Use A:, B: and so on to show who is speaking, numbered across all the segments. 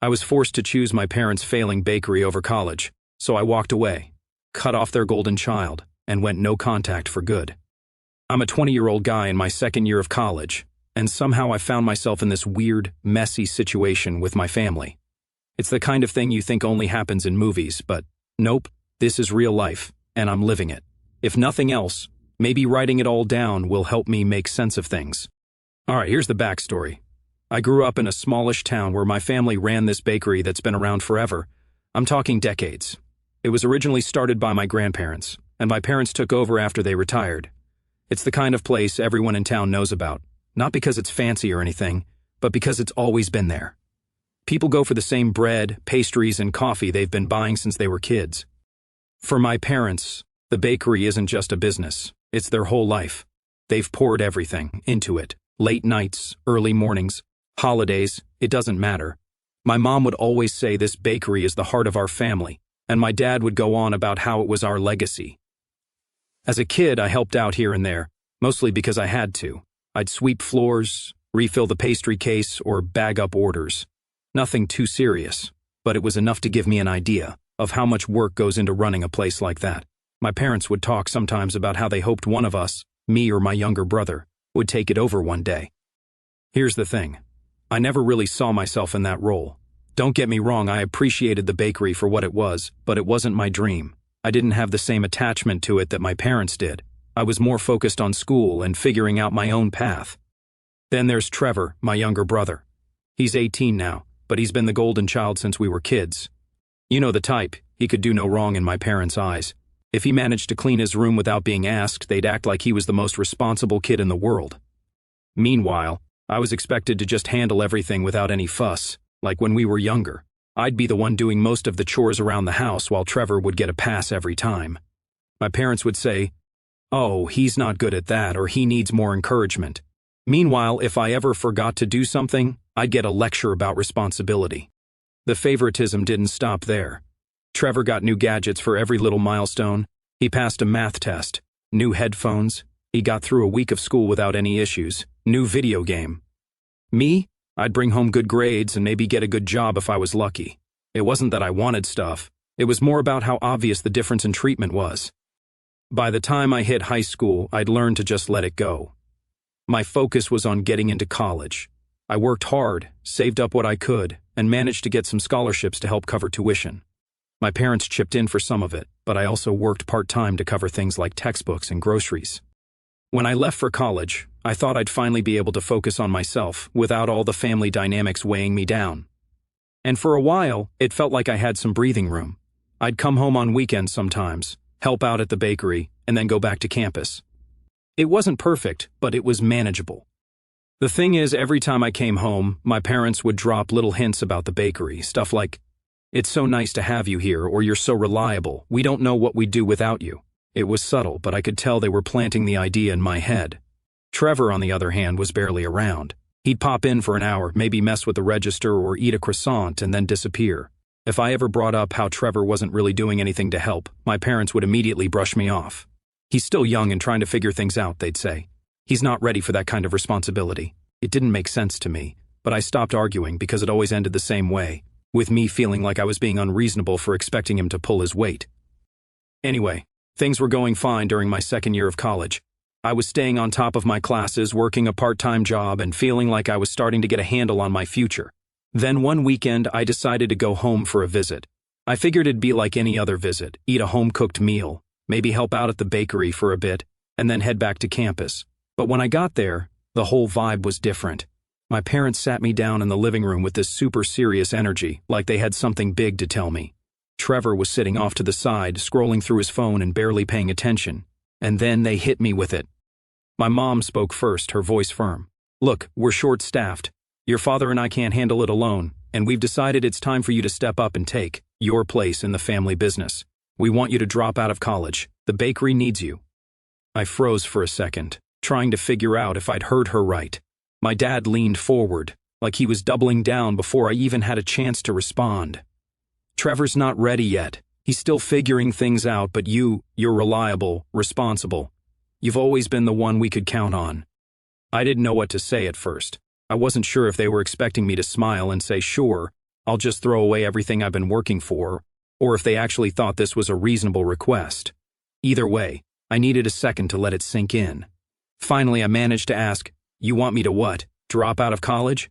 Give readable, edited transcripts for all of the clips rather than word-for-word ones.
A: I was forced to choose my parents' failing bakery over college, so I walked away, cut off their golden child, and went no contact for good. I'm a 20-year-old guy in my second year of college, and somehow I found myself in this weird, messy situation with my family. It's the kind of thing you think only happens in movies, but nope, this is real life, and I'm living it. If nothing else, maybe writing it all down will help me make sense of things. Alright, here's the backstory. I grew up in a smallish town where my family ran this bakery that's been around forever. I'm talking decades. It was originally started by my grandparents, and my parents took over after they retired. It's the kind of place everyone in town knows about, not because it's fancy or anything, but because it's always been there. People go for the same bread, pastries, and coffee they've been buying since they were kids. For my parents, the bakery isn't just a business, it's their whole life. They've poured everything into it. Late nights, early mornings, holidays, it doesn't matter. My mom would always say this bakery is the heart of our family, and my dad would go on about how it was our legacy. As a kid, I helped out here and there, mostly because I had to. I'd sweep floors, refill the pastry case, or bag up orders. Nothing too serious, but it was enough to give me an idea of how much work goes into running a place like that. My parents would talk sometimes about how they hoped one of us, me or my younger brother, would take it over one day. Here's the thing. I never really saw myself in that role. Don't get me wrong, I appreciated the bakery for what it was, but it wasn't my dream. I didn't have the same attachment to it that my parents did. I was more focused on school and figuring out my own path. Then there's Trevor, my younger brother. He's 18 now, but he's been the golden child since we were kids. You know the type, he could do no wrong in my parents' eyes. If he managed to clean his room without being asked, they'd act like he was the most responsible kid in the world. Meanwhile, I was expected to just handle everything without any fuss, like when we were younger. I'd be the one doing most of the chores around the house while Trevor would get a pass every time. My parents would say, "Oh, he's not good at that," or "he needs more encouragement." Meanwhile, if I ever forgot to do something, I'd get a lecture about responsibility. The favoritism didn't stop there. Trevor got new gadgets for every little milestone. He passed a math test, new headphones. He got through a week of school without any issues, new video game. Me? I'd bring home good grades and maybe get a good job if I was lucky. It wasn't that I wanted stuff. It was more about how obvious the difference in treatment was. By the time I hit high school, I'd learned to just let it go. My focus was on getting into college. I worked hard, saved up what I could, and managed to get some scholarships to help cover tuition. My parents chipped in for some of it, but I also worked part-time to cover things like textbooks and groceries. When I left for college, I thought I'd finally be able to focus on myself without all the family dynamics weighing me down. And for a while, it felt like I had some breathing room. I'd come home on weekends sometimes, help out at the bakery, and then go back to campus. It wasn't perfect, but it was manageable. The thing is, every time I came home, my parents would drop little hints about the bakery, stuff like, "It's so nice to have you here," or "You're so reliable, we don't know what we'd do without you." It was subtle, but I could tell they were planting the idea in my head. Trevor, on the other hand, was barely around. He'd pop in for an hour, maybe mess with the register or eat a croissant, and then disappear. If I ever brought up how Trevor wasn't really doing anything to help, my parents would immediately brush me off. "He's still young and trying to figure things out," they'd say. "He's not ready for that kind of responsibility." It didn't make sense to me, but I stopped arguing because it always ended the same way, with me feeling like I was being unreasonable for expecting him to pull his weight. Anyway, things were going fine during my second year of college. I was staying on top of my classes, working a part-time job, and feeling like I was starting to get a handle on my future. Then one weekend, I decided to go home for a visit. I figured it'd be like any other visit, eat a home-cooked meal, maybe help out at the bakery for a bit, and then head back to campus. But when I got there, the whole vibe was different. My parents sat me down in the living room with this super serious energy, like they had something big to tell me. Trevor was sitting off to the side, scrolling through his phone and barely paying attention. And then they hit me with it. My mom spoke first, her voice firm. "Look, we're short-staffed. Your father and I can't handle it alone, and we've decided it's time for you to step up and take your place in the family business. We want you to drop out of college. The bakery needs you." I froze for a second, trying to figure out if I'd heard her right. My dad leaned forward, like he was doubling down before I even had a chance to respond. "Trevor's not ready yet. He's still figuring things out, but you're reliable, responsible. You've always been the one we could count on." I didn't know what to say at first. I wasn't sure if they were expecting me to smile and say sure, I'll just throw away everything I've been working for, or if they actually thought this was a reasonable request. Either way, I needed a second to let it sink in. Finally, I managed to ask, "You want me to what? Drop out of college?"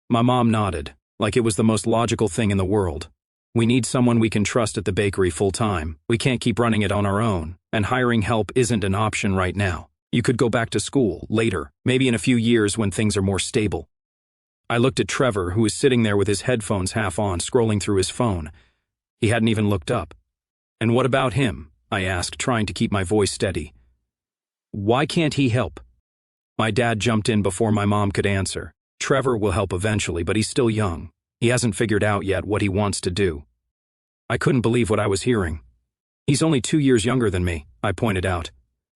A: My mom nodded, like it was the most logical thing in the world. "We need someone we can trust at the bakery full-time. We can't keep running it on our own, and hiring help isn't an option right now. You could go back to school later, maybe in a few years when things are more stable." I looked at Trevor, who was sitting there with his headphones half on, scrolling through his phone. He hadn't even looked up. "And what about him?" I asked, trying to keep my voice steady. "Why can't he help?" My dad jumped in before my mom could answer. "Trevor will help eventually, but he's still young. He hasn't figured out yet what he wants to do." I couldn't believe what I was hearing. "He's only 2 years younger than me," I pointed out.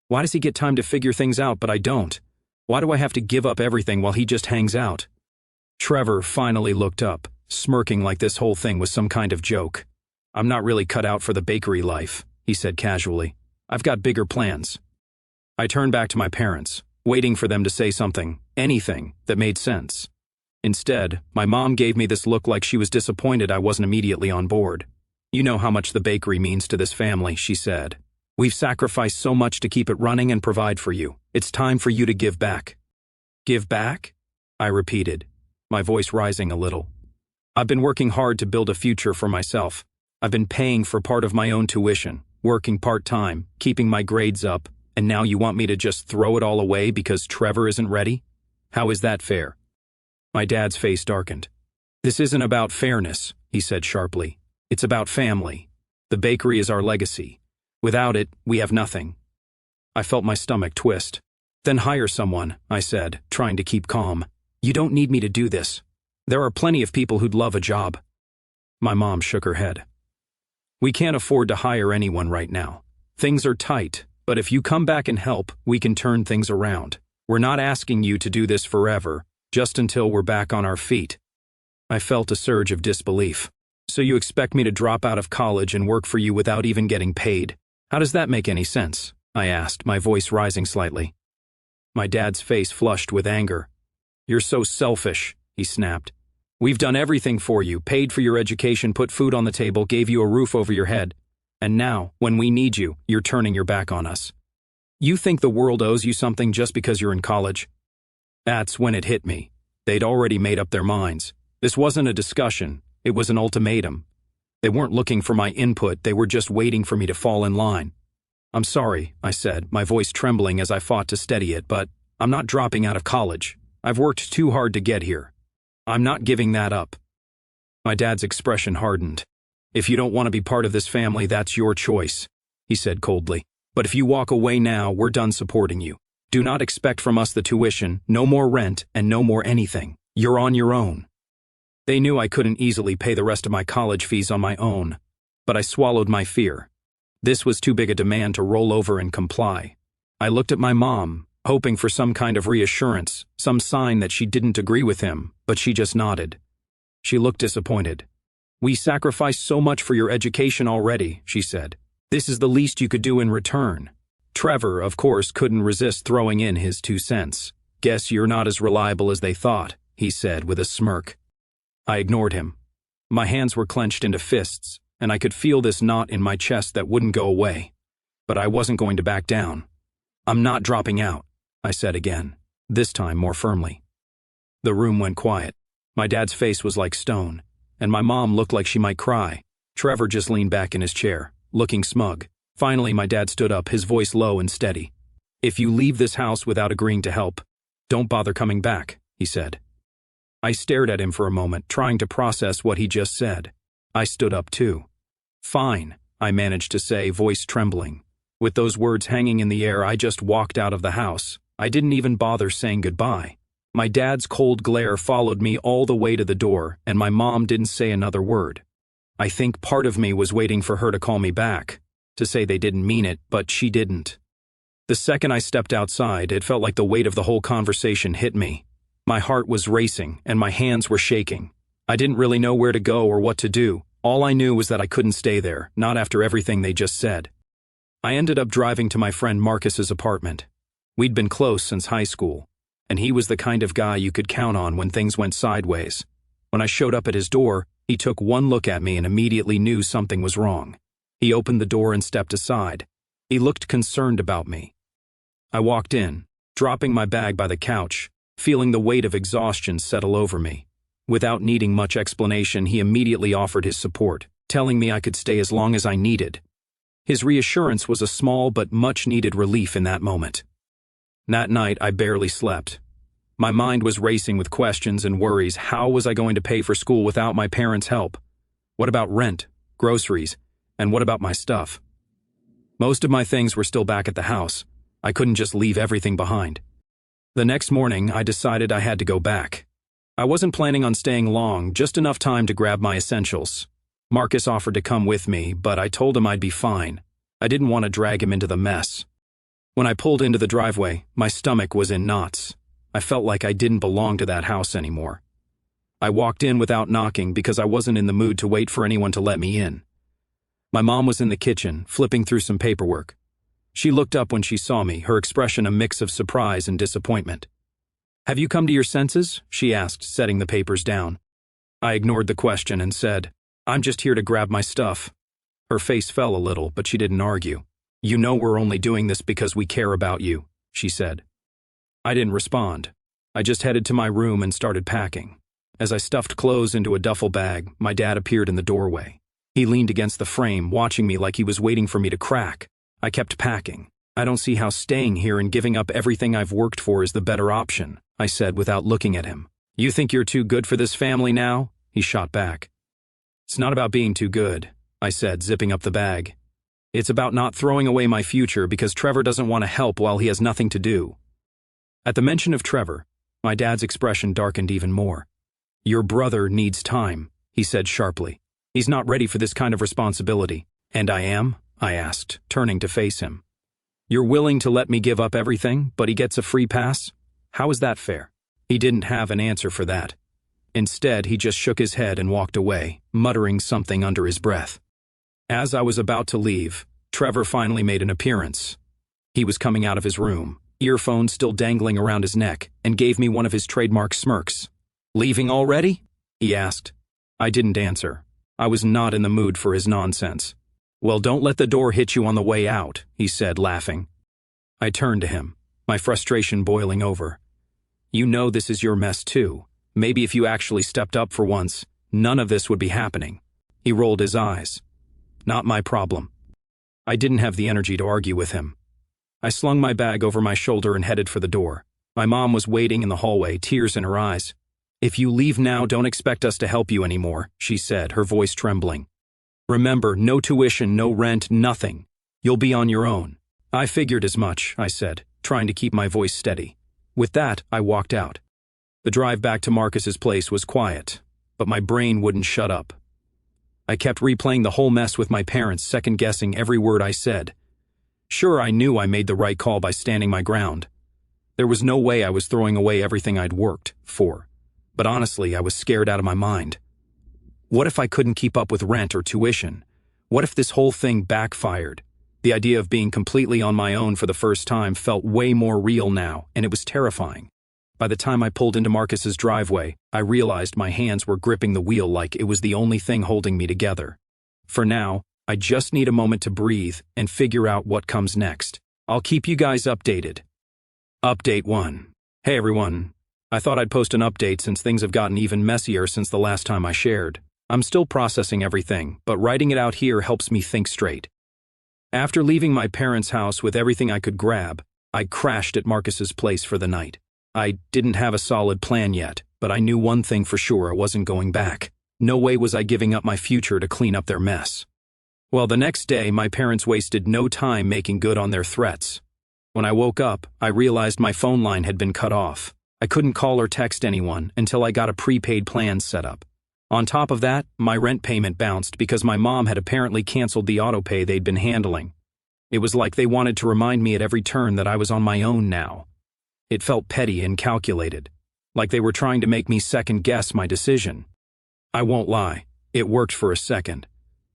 A: "Why does he get time to figure things out, but I don't? Why do I have to give up everything while he just hangs out?" Trevor finally looked up, smirking like this whole thing was some kind of joke. "I'm not really cut out for the bakery life," he said casually. "I've got bigger plans." I turned back to my parents, waiting for them to say something, anything, that made sense. Instead, my mom gave me this look like she was disappointed I wasn't immediately on board. "You know how much the bakery means to this family," she said. "We've sacrificed so much to keep it running and provide for you. It's time for you to give back." "Give back?" I repeated, my voice rising a little. "I've been working hard to build a future for myself. I've been paying for part of my own tuition, working part-time, keeping my grades up, and now you want me to just throw it all away because Trevor isn't ready? How is that fair?" My dad's face darkened. "This isn't about fairness," he said sharply. "It's about family. The bakery is our legacy. Without it, we have nothing." I felt my stomach twist. "Then hire someone," I said, trying to keep calm. "You don't need me to do this. There are plenty of people who'd love a job." My mom shook her head. "We can't afford to hire anyone right now. Things are tight, but if you come back and help, we can turn things around. We're not asking you to do this forever, just until we're back on our feet." I felt a surge of disbelief. "So you expect me to drop out of college and work for you without even getting paid? How does that make any sense?" I asked, my voice rising slightly. My dad's face flushed with anger. "You're so selfish," he snapped. "We've done everything for you, paid for your education, put food on the table, gave you a roof over your head. And now, when we need you, you're turning your back on us. You think the world owes you something just because you're in college?" That's when it hit me. They'd already made up their minds. This wasn't a discussion, it was an ultimatum. They weren't looking for my input, they were just waiting for me to fall in line. "I'm sorry," I said, my voice trembling as I fought to steady it, "but I'm not dropping out of college. I've worked too hard to get here. I'm not giving that up." My dad's expression hardened. "If you don't want to be part of this family, that's your choice," he said coldly. "But if you walk away now, we're done supporting you. Do not expect from us the tuition, no more rent, and no more anything. You're on your own." They knew I couldn't easily pay the rest of my college fees on my own, but I swallowed my fear. This was too big a demand to roll over and comply. I looked at my mom, hoping for some kind of reassurance, some sign that she didn't agree with him, but she just nodded. She looked disappointed. "We sacrificed so much for your education already," she said. "This is the least you could do in return." Trevor, of course, couldn't resist throwing in his 2 cents. "Guess you're not as reliable as they thought," he said with a smirk. I ignored him. My hands were clenched into fists, and I could feel this knot in my chest that wouldn't go away. But I wasn't going to back down. "I'm not dropping out," I said again, this time more firmly. The room went quiet. My dad's face was like stone, and my mom looked like she might cry. Trevor just leaned back in his chair, looking smug. Finally, my dad stood up, his voice low and steady. "If you leave this house without agreeing to help, don't bother coming back," he said. I stared at him for a moment, trying to process what he just said. I stood up too. "Fine," I managed to say, voice trembling. With those words hanging in the air, I just walked out of the house. I didn't even bother saying goodbye. My dad's cold glare followed me all the way to the door, and my mom didn't say another word. I think part of me was waiting for her to call me back, to say they didn't mean it, but she didn't. The second I stepped outside, it felt like the weight of the whole conversation hit me. My heart was racing, and my hands were shaking. I didn't really know where to go or what to do. All I knew was that I couldn't stay there, not after everything they just said. I ended up driving to my friend Marcus's apartment. We'd been close since high school, and he was the kind of guy you could count on when things went sideways. When I showed up at his door, He took one look at me and immediately knew something was wrong. He opened the door and stepped aside. He looked concerned about me. I walked in, dropping my bag by the couch, feeling the weight of exhaustion settle over me. Without needing much explanation, he immediately offered his support, telling me I could stay as long as I needed. His reassurance was a small but much-needed relief in that moment. That night, I barely slept. My mind was racing with questions and worries. How was I going to pay for school without my parents' help? What about rent, groceries, and what about my stuff? Most of my things were still back at the house. I couldn't just leave everything behind. The next morning, I decided I had to go back. I wasn't planning on staying long, just enough time to grab my essentials. Marcus offered to come with me, but I told him I'd be fine. I didn't want to drag him into the mess. When I pulled into the driveway, my stomach was in knots. I felt like I didn't belong to that house anymore. I walked in without knocking because I wasn't in the mood to wait for anyone to let me in. My mom was in the kitchen, flipping through some paperwork. She looked up when she saw me, her expression a mix of surprise and disappointment. "Have you come to your senses?" she asked, setting the papers down. I ignored the question and said, "I'm just here to grab my stuff." Her face fell a little, but she didn't argue. "You know we're only doing this because we care about you," she said. I didn't respond. I just headed to my room and started packing. As I stuffed clothes into a duffel bag, my dad appeared in the doorway. He leaned against the frame, watching me like he was waiting for me to crack. I kept packing. "I don't see how staying here and giving up everything I've worked for is the better option," I said without looking at him. "You think you're too good for this family now?" he shot back. "It's not about being too good," I said, zipping up the bag. "It's about not throwing away my future because Trevor doesn't want to help while he has nothing to do." At the mention of Trevor, my dad's expression darkened even more. "Your brother needs time," he said sharply. "He's not ready for this kind of responsibility." "And I am?" I asked, turning to face him. "You're willing to let me give up everything, but he gets a free pass? How is that fair?" He didn't have an answer for that. Instead, he just shook his head and walked away, muttering something under his breath. As I was about to leave, Trevor finally made an appearance. He was coming out of his room, earphones still dangling around his neck, and gave me one of his trademark smirks. "Leaving already?" he asked. I didn't answer. I was not in the mood for his nonsense. "Well, don't let the door hit you on the way out," he said, laughing. I turned to him, my frustration boiling over. "You know this is your mess too. Maybe if you actually stepped up for once, none of this would be happening." He rolled his eyes. "Not my problem." I didn't have the energy to argue with him. I slung my bag over my shoulder and headed for the door. My mom was waiting in the hallway, tears in her eyes. "If you leave now, don't expect us to help you anymore," she said, her voice trembling. "Remember, no tuition, no rent, nothing. You'll be on your own." "I figured as much," I said, trying to keep my voice steady. With that, I walked out. The drive back to Marcus's place was quiet, but my brain wouldn't shut up. I kept replaying the whole mess with my parents, second-guessing every word I said. Sure, I knew I made the right call by standing my ground. There was no way I was throwing away everything I'd worked for. But honestly, I was scared out of my mind. What if I couldn't keep up with rent or tuition? What if this whole thing backfired? The idea of being completely on my own for the first time felt way more real now, and it was terrifying. By the time I pulled into Marcus's driveway, I realized my hands were gripping the wheel like it was the only thing holding me together. For now, I just need a moment to breathe and figure out what comes next. I'll keep you guys updated. Update 1. Hey everyone. I thought I'd post an update since things have gotten even messier since the last time I shared. I'm still processing everything, but writing it out here helps me think straight. After leaving my parents' house with everything I could grab, I crashed at Marcus's place for the night. I didn't have a solid plan yet, but I knew one thing for sure: I wasn't going back. No way was I giving up my future to clean up their mess. Well, the next day, my parents wasted no time making good on their threats. When I woke up, I realized my phone line had been cut off. I couldn't call or text anyone until I got a prepaid plan set up. On top of that, my rent payment bounced because my mom had apparently canceled the autopay they'd been handling. It was like they wanted to remind me at every turn that I was on my own now. It felt petty and calculated, like they were trying to make me second-guess my decision. I won't lie, it worked for a second.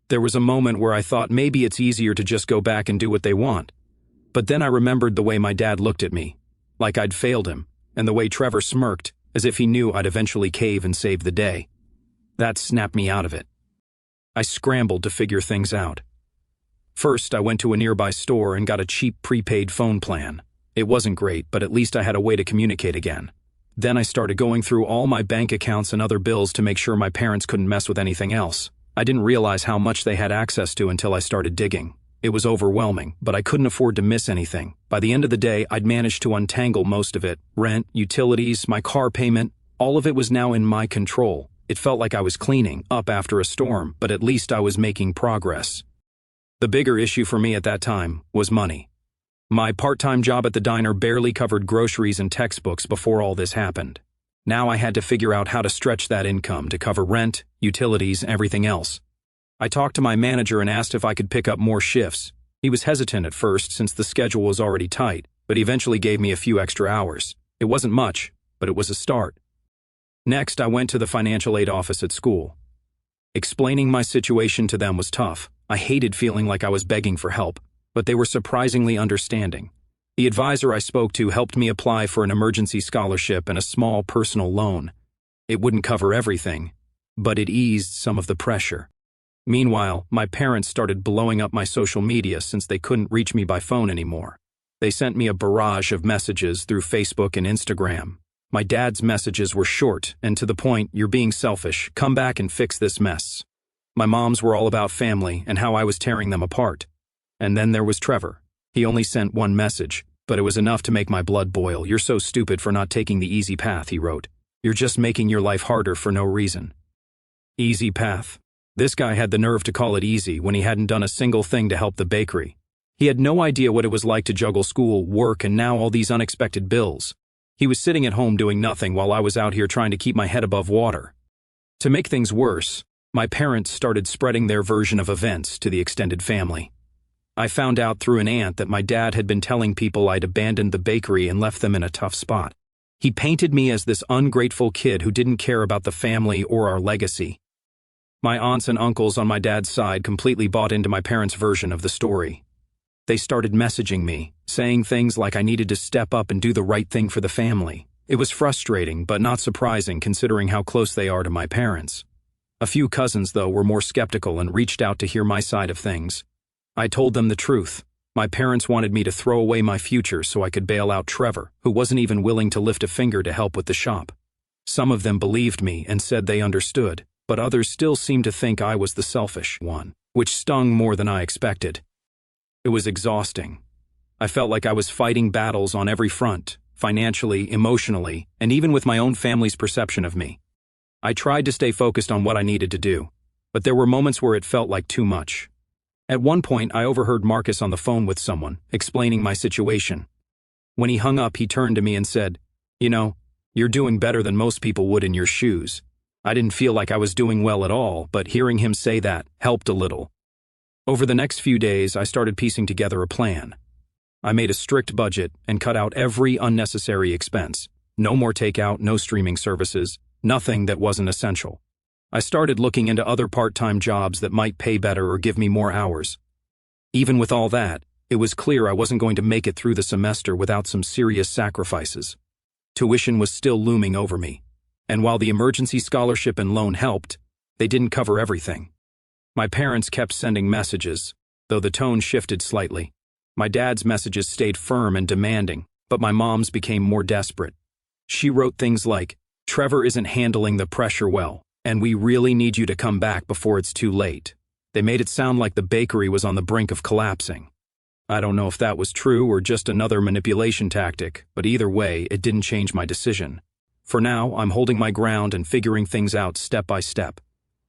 A: There was a moment where I thought maybe it's easier to just go back and do what they want. But then I remembered the way my dad looked at me, like I'd failed him, and the way Trevor smirked, as if he knew I'd eventually cave and save the day. That snapped me out of it. I scrambled to figure things out. First, I went to a nearby store and got a cheap prepaid phone plan. It wasn't great, but at least I had a way to communicate again. Then I started going through all my bank accounts and other bills to make sure my parents couldn't mess with anything else. I didn't realize how much they had access to until I started digging. It was overwhelming, but I couldn't afford to miss anything. By the end of the day, I'd managed to untangle most of it. Rent, utilities, my car payment, all of it was now in my control. It felt like I was cleaning up after a storm, but at least I was making progress. The bigger issue for me at that time was money. My part-time job at the diner barely covered groceries and textbooks before all this happened. Now I had to figure out how to stretch that income to cover rent, utilities, and everything else. I talked to my manager and asked if I could pick up more shifts. He was hesitant at first since the schedule was already tight, but he eventually gave me a few extra hours. It wasn't much, but it was a start. Next, I went to the financial aid office at school. Explaining my situation to them was tough. I hated feeling like I was begging for help, but they were surprisingly understanding. The advisor I spoke to helped me apply for an emergency scholarship and a small personal loan. It wouldn't cover everything, but it eased some of the pressure. Meanwhile, my parents started blowing up my social media since they couldn't reach me by phone anymore. They sent me a barrage of messages through Facebook and Instagram. My dad's messages were short and to the point, "You're being selfish, come back and fix this mess." My mom's were all about family and how I was tearing them apart. And then there was Trevor. He only sent one message, but it was enough to make my blood boil. "You're so stupid for not taking the easy path," he wrote. "You're just making your life harder for no reason." Easy path. This guy had the nerve to call it easy when he hadn't done a single thing to help the bakery. He had no idea what it was like to juggle school, work, and now all these unexpected bills. He was sitting at home doing nothing while I was out here trying to keep my head above water. To make things worse, my parents started spreading their version of events to the extended family. I found out through an aunt that my dad had been telling people I'd abandoned the bakery and left them in a tough spot. He painted me as this ungrateful kid who didn't care about the family or our legacy. My aunts and uncles on my dad's side completely bought into my parents' version of the story. They started messaging me, saying things like I needed to step up and do the right thing for the family. It was frustrating, but not surprising considering how close they are to my parents. A few cousins, though, were more skeptical and reached out to hear my side of things. I told them the truth. My parents wanted me to throw away my future so I could bail out Trevor, who wasn't even willing to lift a finger to help with the shop. Some of them believed me and said they understood, but others still seemed to think I was the selfish one, which stung more than I expected. It was exhausting. I felt like I was fighting battles on every front, financially, emotionally, and even with my own family's perception of me. I tried to stay focused on what I needed to do, but there were moments where it felt like too much. At one point, I overheard Marcus on the phone with someone, explaining my situation. When he hung up, he turned to me and said, "You know, you're doing better than most people would in your shoes." I didn't feel like I was doing well at all, but hearing him say that helped a little. Over the next few days, I started piecing together a plan. I made a strict budget and cut out every unnecessary expense. No more takeout, no streaming services, nothing that wasn't essential. I started looking into other part-time jobs that might pay better or give me more hours. Even with all that, it was clear I wasn't going to make it through the semester without some serious sacrifices. Tuition was still looming over me, and while the emergency scholarship and loan helped, they didn't cover everything. My parents kept sending messages, though the tone shifted slightly. My dad's messages stayed firm and demanding, but my mom's became more desperate. She wrote things like, "Trevor isn't handling the pressure well, and we really need you to come back before it's too late." They made it sound like the bakery was on the brink of collapsing. I don't know if that was true or just another manipulation tactic, but either way, it didn't change my decision. For now, I'm holding my ground and figuring things out step by step.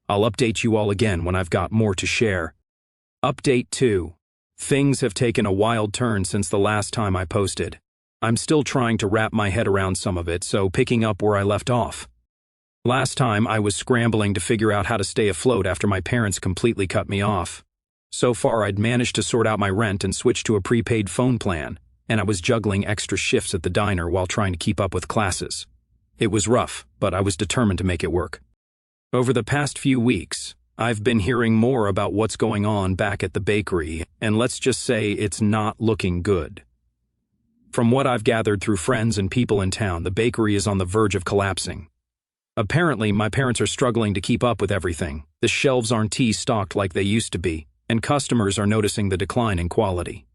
A: I'll update you all again when I've got more to share. Update 2. Things have taken a wild turn since the last time I posted. I'm still trying to wrap my head around some of it, so picking up where I left off. Last time, I was scrambling to figure out how to stay afloat after my parents completely cut me off. So far, I'd managed to sort out my rent and switch to a prepaid phone plan, and I was juggling extra shifts at the diner while trying to keep up with classes. It was rough, but I was determined to make it work. Over the past few weeks, I've been hearing more about what's going on back at the bakery, and let's just say it's not looking good. From what I've gathered through friends and people in town, the bakery is on the verge of collapsing. Apparently, my parents are struggling to keep up with everything. The shelves aren't stocked like they used to be, and customers are noticing the decline in quality.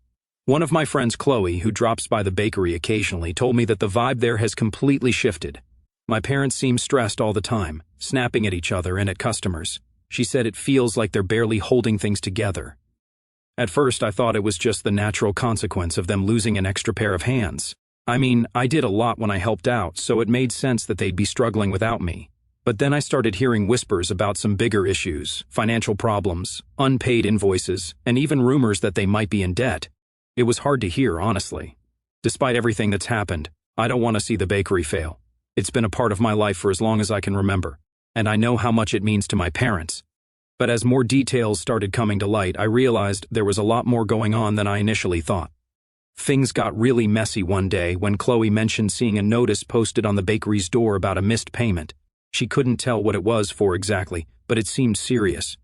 A: One of my friends, Chloe, who drops by the bakery occasionally, told me that the vibe there has completely shifted. My parents seem stressed all the time, snapping at each other and at customers. She said it feels like they're barely holding things together. At first, I thought it was just the natural consequence of them losing an extra pair of hands. I mean, I did a lot when I helped out, so it made sense that they'd be struggling without me. But then I started hearing whispers about some bigger issues, financial problems, unpaid invoices, and even rumors that they might be in debt. It was hard to hear, honestly. Despite everything that's happened, I don't want to see the bakery fail. It's been a part of my life for as long as I can remember, and I know how much it means to my parents. But as more details started coming to light, I realized there was a lot more going on than I initially thought. Things got really messy one day when Chloe mentioned seeing a notice posted on the bakery's door about a missed payment. She couldn't tell what it was for exactly, but it seemed serious.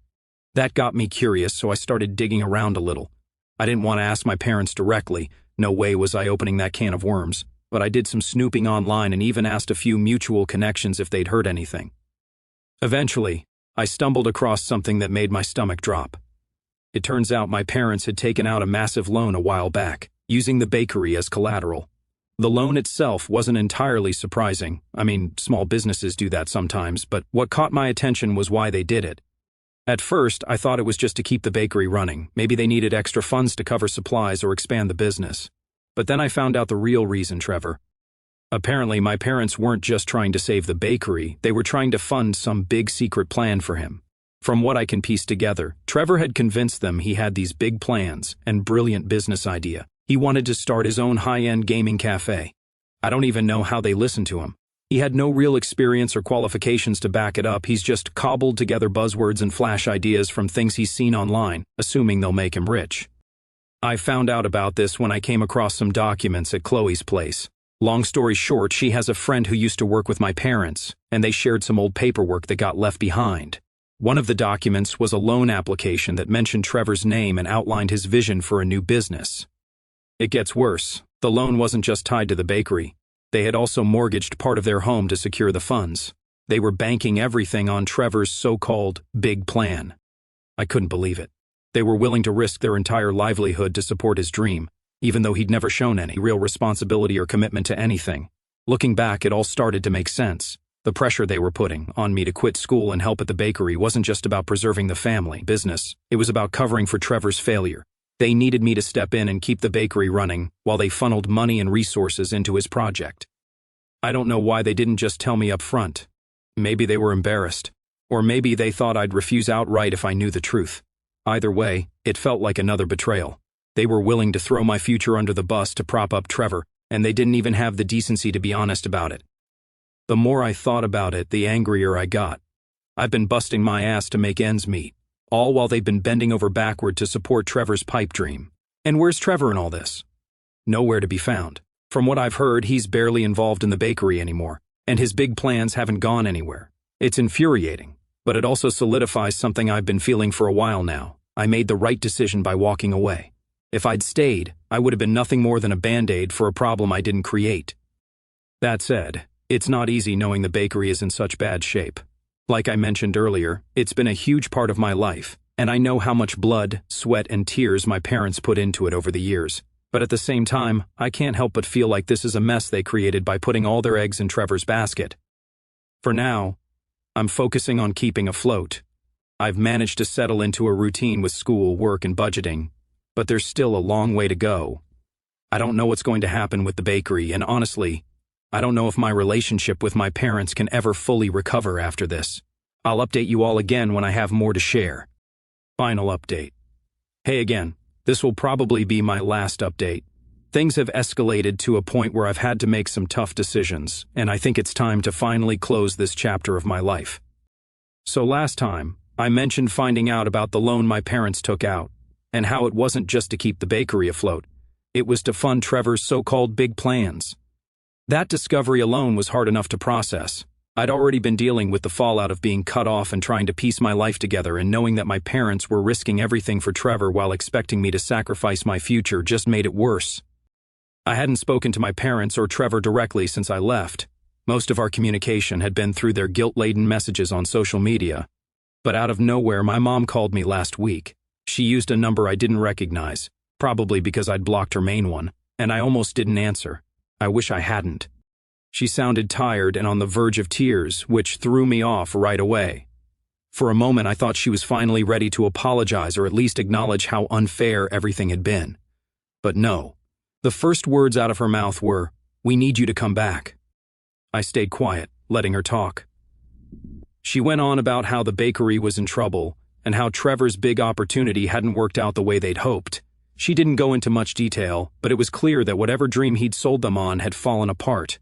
A: That got me curious, so I started digging around a little. I didn't want to ask my parents directly. No way was I opening that can of worms. But I did some snooping online and even asked a few mutual connections if they'd heard anything. Eventually, I stumbled across something that made my stomach drop. It turns out my parents had taken out a massive loan a while back, using the bakery as collateral. The loan itself wasn't entirely surprising. I mean, small businesses do that sometimes, but what caught my attention was why they did it. At first, I thought it was just to keep the bakery running. Maybe they needed extra funds to cover supplies or expand the business. But then I found out the real reason, Trevor. Apparently, my parents weren't just trying to save the bakery, they were trying to fund some big secret plan for him. From what I can piece together, Trevor had convinced them he had these big plans and brilliant business idea. He wanted to start his own high-end gaming cafe. I don't even know how they listened to him. He had no real experience or qualifications to back it up. He's just cobbled together buzzwords and flash ideas from things he's seen online, assuming they'll make him rich. I found out about this when I came across some documents at Chloe's place. Long story short, she has a friend who used to work with my parents, and they shared some old paperwork that got left behind. One of the documents was a loan application that mentioned Trevor's name and outlined his vision for a new business. It gets worse. The loan wasn't just tied to the bakery. They had also mortgaged part of their home to secure the funds. They were banking everything on Trevor's so-called big plan. I couldn't believe it. They were willing to risk their entire livelihood to support his dream, even though he'd never shown any real responsibility or commitment to anything. Looking back, it all started to make sense. The pressure they were putting on me to quit school and help at the bakery wasn't just about preserving the family business. It was about covering for Trevor's failure. They needed me to step in and keep the bakery running while they funneled money and resources into his project. I don't know why they didn't just tell me up front. Maybe they were embarrassed. Or maybe they thought I'd refuse outright if I knew the truth. Either way, it felt like another betrayal. They were willing to throw my future under the bus to prop up Trevor, and they didn't even have the decency to be honest about it. The more I thought about it, the angrier I got. I've been busting my ass to make ends meet, all while they've been bending over backward to support Trevor's pipe dream. And where's Trevor in all this? Nowhere to be found. From what I've heard, he's barely involved in the bakery anymore, and his big plans haven't gone anywhere. It's infuriating, but it also solidifies something I've been feeling for a while now. I made the right decision by walking away. If I'd stayed, I would have been nothing more than a band-aid for a problem I didn't create. That said, it's not easy knowing the bakery is in such bad shape. Like I mentioned earlier, it's been a huge part of my life, and I know how much blood, sweat, and tears my parents put into it over the years. But at the same time, I can't help but feel like this is a mess they created by putting all their eggs in Trevor's basket. For now, I'm focusing on keeping afloat. I've managed to settle into a routine with school, work, and budgeting, but there's still a long way to go. I don't know what's going to happen with the bakery, and honestly, I don't know if my relationship with my parents can ever fully recover after this. I'll update you all again when I have more to share. Final update. Hey again, this will probably be my last update. Things have escalated to a point where I've had to make some tough decisions, and I think it's time to finally close this chapter of my life. So last time, I mentioned finding out about the loan my parents took out, and how it wasn't just to keep the bakery afloat. It was to fund Trevor's so-called big plans. That discovery alone was hard enough to process. I'd already been dealing with the fallout of being cut off and trying to piece my life together, and knowing that my parents were risking everything for Trevor while expecting me to sacrifice my future just made it worse. I hadn't spoken to my parents or Trevor directly since I left. Most of our communication had been through their guilt-laden messages on social media. But out of nowhere, my mom called me last week. She used a number I didn't recognize, probably because I'd blocked her main one, and I almost didn't answer. I wish I hadn't. She sounded tired and on the verge of tears, which threw me off right away. For a moment, I thought she was finally ready to apologize or at least acknowledge how unfair everything had been. But no. The first words out of her mouth were, "We need you to come back." I stayed quiet, letting her talk. She went on about how the bakery was in trouble and how Trevor's big opportunity hadn't worked out the way they'd hoped. She didn't go into much detail, but it was clear that whatever dream he'd sold them on had fallen apart.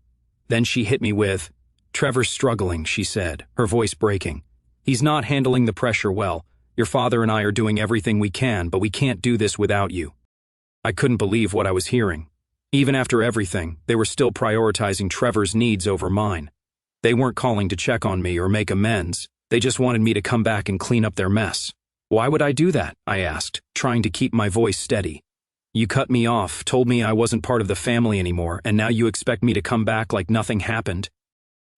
A: Then she hit me with, "Trevor's struggling," she said, her voice breaking. "He's not handling the pressure well. Your father and I are doing everything we can, but we can't do this without you." I couldn't believe what I was hearing. Even after everything, they were still prioritizing Trevor's needs over mine. They weren't calling to check on me or make amends. They just wanted me to come back and clean up their mess. "Why would I do that?" I asked, trying to keep my voice steady. "You cut me off, told me I wasn't part of the family anymore, and now you expect me to come back like nothing happened?"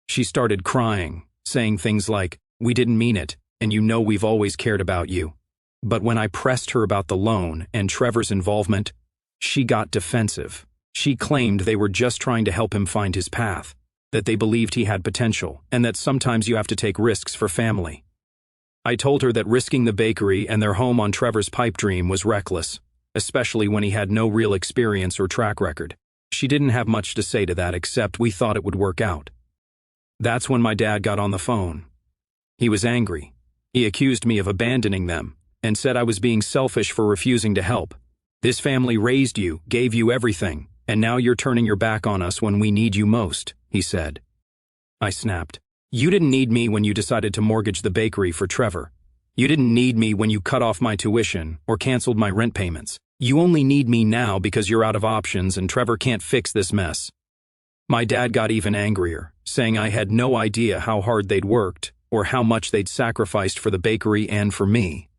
A: She started crying, saying things like, "We didn't mean it, and you know we've always cared about you." But when I pressed her about the loan and Trevor's involvement, she got defensive. She claimed they were just trying to help him find his path, that they believed he had potential, and that sometimes you have to take risks for family. I told her that risking the bakery and their home on Trevor's pipe dream was reckless, especially when he had no real experience or track record. She didn't have much to say to that except we thought it would work out. That's when my dad got on the phone. He was angry. He accused me of abandoning them and said I was being selfish for refusing to help. "This family raised you, gave you everything, and now you're turning your back on us when we need you most," he said. I snapped. "You didn't need me when you decided to mortgage the bakery for Trevor. You didn't need me when you cut off my tuition or canceled my rent payments. You only need me now because you're out of options and Trevor can't fix this mess." My dad got even angrier, saying I had no idea how hard they'd worked or how much they'd sacrificed for the bakery and for me.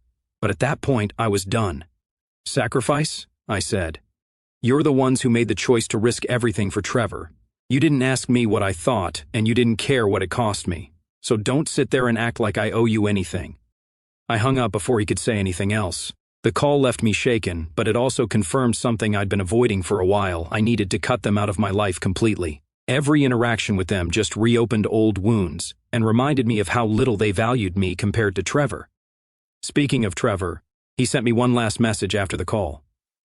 A: But at that point, I was done. "Sacrifice?" I said. "You're the ones who made the choice to risk everything for Trevor. You didn't ask me what I thought, and you didn't care what it cost me. So don't sit there and act like I owe you anything." I hung up before he could say anything else. The call left me shaken, but it also confirmed something I'd been avoiding for a while. I needed to cut them out of my life completely. Every interaction with them just reopened old wounds and reminded me of how little they valued me compared to Trevor. Speaking of Trevor, he sent me one last message after the call.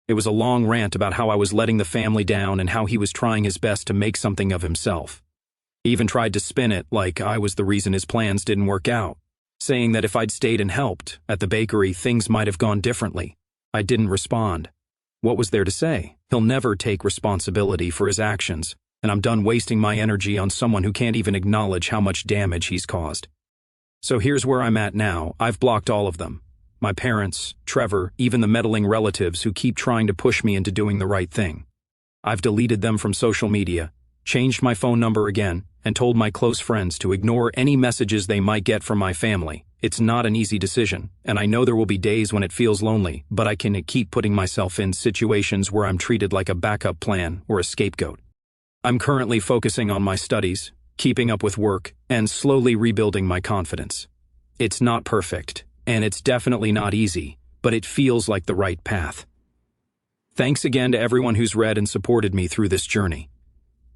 A: It was a long rant about how I was letting the family down and how he was trying his best to make something of himself. He even tried to spin it like I was the reason his plans didn't work out, saying that if I'd stayed and helped at the bakery, things might have gone differently. I didn't respond. What was there to say? He'll never take responsibility for his actions, and I'm done wasting my energy on someone who can't even acknowledge how much damage he's caused. So here's where I'm at now. I've blocked all of them. My parents, Trevor, even the meddling relatives who keep trying to push me into doing the right thing. I've deleted them from social media, changed my phone number again, and told my close friends to ignore any messages they might get from my family. It's not an easy decision, and I know there will be days when it feels lonely, but I can keep putting myself in situations where I'm treated like a backup plan or a scapegoat. I'm currently focusing on my studies, keeping up with work, and slowly rebuilding my confidence. It's not perfect, and it's definitely not easy, but it feels like the right path. Thanks again to everyone who's read and supported me through this journey.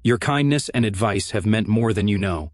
A: Your kindness and advice have meant more than you know.